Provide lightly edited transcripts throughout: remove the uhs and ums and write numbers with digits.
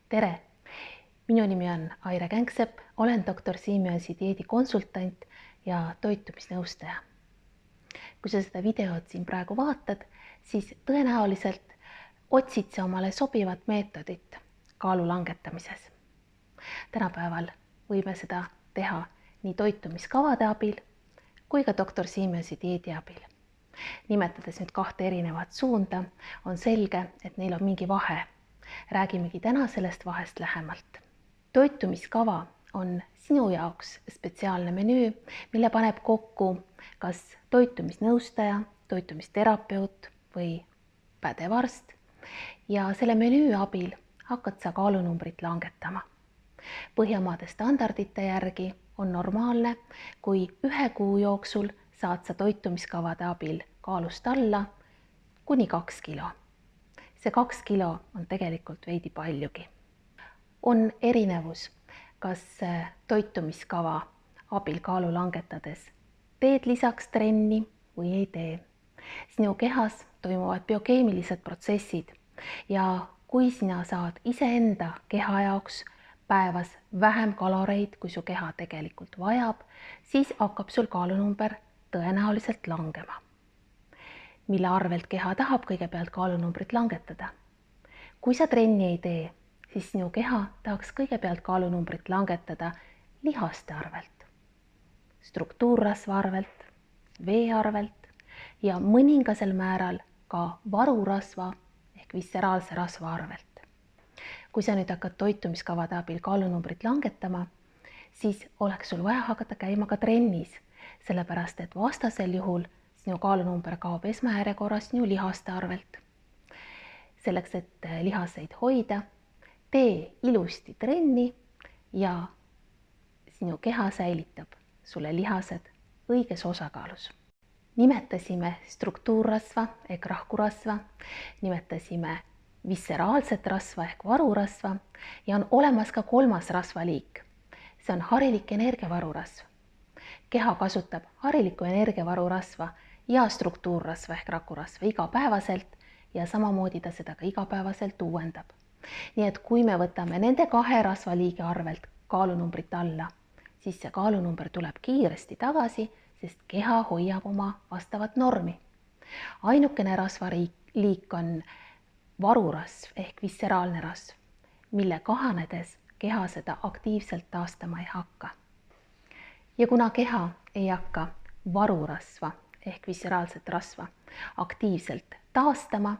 Tere! Minu nimi on Aire Känksepp, olen doktor Siemionsi dieedikonsultant ja toitumisnõustaja. Kui sa seda videot siin praegu vaatad, siis tõenäoliselt otsid sa omale sobivat meetodit kaalu langetamises. Tänapäeval võime seda teha nii toitumiskavade abil kui ka doktor Siemionsi dieedi abil. Nimetades nüüd kahte erinevat suunda, on selge, et neil on mingi vahe. Räägimegi täna sellest vahest lähemalt. Toitumiskava on sinu jaoks spetsiaalne menüü, mille paneb kokku kas toitumisnõustaja, toitumisterapeut või pädev arst. Ja selle menüü abil hakkad sa kaalunumbrit langetama. Põhjamaade standardite järgi on normaalne, kui 1 kuu jooksul saad sa toitumiskavade abil kaalust alla kuni 2 kilo. See 2 kilo on tegelikult veidi paljugi. On erinevus, kas toitumiskava abil kaalu langetades teed lisaks trenni või ei tee. Sinu kehas toimuvad biokeemilised protsessid ja kui sina saad iseenda keha jaoks päevas vähem kaloreid, kui su keha tegelikult vajab, siis hakkab sul kaalunumber tõenäoliselt langema. Mille arvelt keha tahab kõigepealt kaalunumbrit langetada? Kui sa trenni ei tee, siis sinu keha tahaks kõigepealt kaalunumbrit langetada lihaste arvelt, struktuurrasva arvelt, vee arvelt ja mõningasel määral ka varurasva ehk visceraalse rasva arvelt. Kui sa nüüd hakkad toitumiskavade abil kaalunumbrit langetama, siis oleks sul vaja hakata käima ka trennis, sellepärast et vastasel juhul sinu kaalunumber kaob esmajärjekorras sinu lihaste arvelt. Selleks, et lihaseid hoida, tee ilusti trenni ja sinu keha säilitab sulle lihased õiges osakaalus. Nimetasime struktuurrasva ehk rahkurasva, nimetasime visceraalset rasva ehk varurasva ja on olemas ka 3. rasvaliik. See on harilik energiavarurasv. Keha kasutab harilikku energiavarurasva ja struktuurrasva ehk rakurasva igapäevaselt ja samamoodi ta seda ka igapäevaselt uuendab. Nii et kui me võtame nende 2 rasvaliigi arvelt kaalunumbrit alla, siis see kaalunumber tuleb kiiresti tagasi, sest keha hoiab oma vastavat normi. Ainukene rasvaliik on varurasv ehk visceraalne rasv, mille kahanedes keha seda aktiivselt taastama ei hakka. Ja kuna keha ei hakka varurasva ehk visceraalset rasva aktiivselt taastama,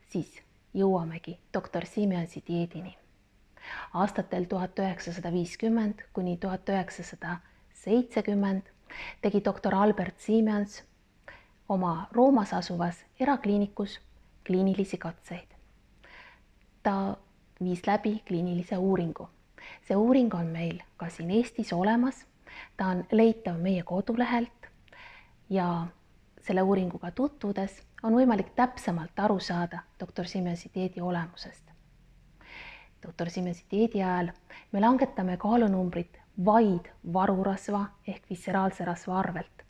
siis jõuamegi doktor Siemionsi dieedini. Aastatel 1950 kuni 1970 tegi doktor Albert Siemens oma Roomas asuvas erakliinikus kliinilisi katseid. Ta viis läbi kliinilise uuringu. See uuring on meil ka siin Eestis olemas. Ta on leitav meie kodulehelt ja selle uuringuga tutvudes on võimalik täpsemalt aru saada doktor Siemionsi dieedi olemusest. Doktor Siemionsi dieedi ajal me langetame kaalunumbrit vaid varurasva ehk visceraalse rasva arvelt.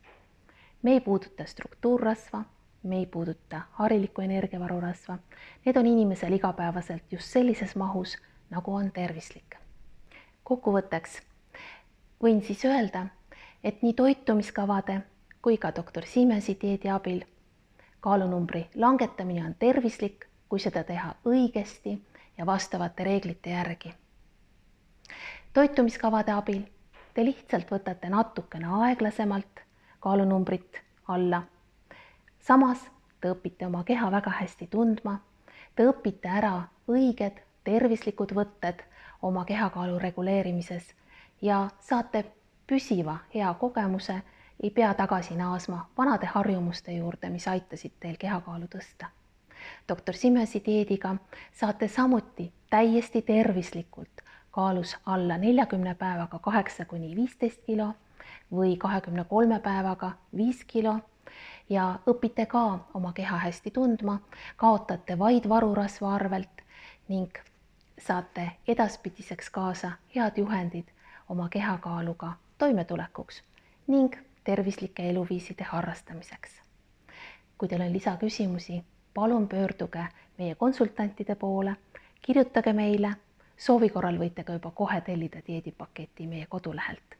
Me ei puuduta struktuurrasva, me ei puuduta harilikku energiavarurasva. Need on inimesel igapäevaselt just sellises mahus, nagu on tervislik. Kokkuvõtteks võin siis öelda, et nii toitumiskavade kui ka doktor Siemionsi dieedi abil kaalunumbri langetamine on tervislik, kui seda teha õigesti ja vastavate reeglite järgi. Toitumiskavade abil te lihtsalt võtate natukene aeglasemalt kaalunumbrit alla. Samas te õpite oma keha väga hästi tundma, te õpite ära õiged tervislikud võtted oma kehakaalu reguleerimises ja saate püsiva hea kogemuse, ei pea tagasi naasma vanade harjumuste juurde, mis aitasid teil kehakaalu tõsta. Doktor Siemionsi dieediga saate samuti täiesti tervislikult kaalus alla 40 päevaga 8–15 kilo või 23 päevaga 5 kilo ja õpite ka oma keha hästi tundma, kaotate vaid varurasva arvelt ning saate edaspidiseks kaasa head juhendid oma kehakaaluga toimetulekuks ning tervislike eluviiside harrastamiseks. Kui teil on lisaküsimusi, palun pöörduge meie konsultantide poole, kirjutage meile soovi korral võite ka juba kohe tellida dieedipaketi meie kodulehelt.